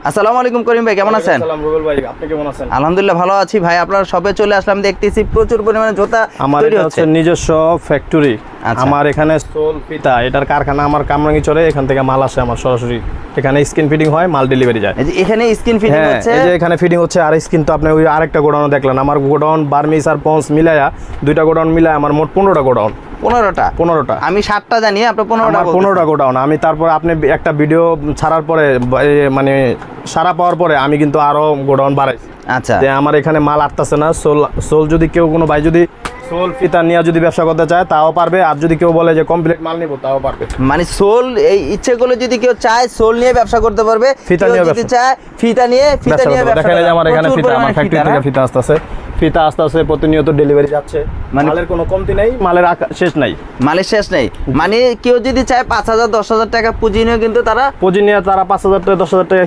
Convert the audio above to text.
আসসালামু আলাইকুম করিম ভাই, কেমন আছেন? আসসালাম রুবেল ভাই, আপনি কেমন আছেন? আলহামদুলিল্লাহ ভালো আছি ভাই। আপনার শপে চলে আসলাম, দেখতেছি প্রচুর পরিমাণে জুতা আমার তৈরি এটা হচ্ছে। হচ্ছে নিজস্ব ফ্যাক্টরি। আচ্ছা। আমার এখানে সোল ফিতা এটার কারখানা আমার কামরাঙ্গীরচরে, এখান থেকে মাল আসে আমার সরাসরি এখানে স্ক্রিন ফিটিং হয়, মাল ডেলিভারি যায়। এই যে এখানে স্কিন ফিটিং হ্যাঁ, হচ্ছে। এই যে এখানে ফিটিং হচ্ছে আর স্ক্রিন তো আপনি ওই আরেকটা গোডাউন দেখলেন, আমার গোডাউন বার্মিস আর পন্স মিলায়া দুইটা গোডাউন মিলায় আমার মোট 15টা গোডাউন। 15টা আমি 7টা জানি, আপনি 15টা। 15টা গোডাউন। আমি তারপর আপনি একটা ভিডিও ছাড়ার পরে মানে সারা পাওয়ার পরে আমি কিন্তু আরো গোডাউন বাড়াইছি। আচ্ছা, যে আমার এখানে মাল আসতেছে না। সোল যদি কেউ কোনো ভাই যদি সোল ফিতা নিয়ে যদি ব্যবসা করতে চায় তাও পারবে, আর যদি কেউ বলে যে কমপ্লিট মাল নিব তাও পারবে। মানে সোল এই ইচ্ছে করলে যদি কেউ চায় সোল নিয়ে ব্যবসা করতে পারবে, ফিতা কেউ নিয়ে যদি চায় ফিতা নিয়ে ব্যবসা দেখেন এই যে আমার এখানে প্রচুর ফিতা, আমার পরিমাণে ফ্যাক্টরি থেকে ফিতা আসতেছে, ফিতা আসতেছে প্রতিনিয়ত ডেলিভারি যাচ্ছে। মানে- মালের কোনো কমতি নেই, মালের শেষ নাই। মালের শেষ নেই। মানে কেউ যদি চায় 5,000 10,000 টাকা পুঁজি নিয়ে কিন্তু তারা পুঁজি নিয়ে তারা 5,000 থেকে 10,000 টাকা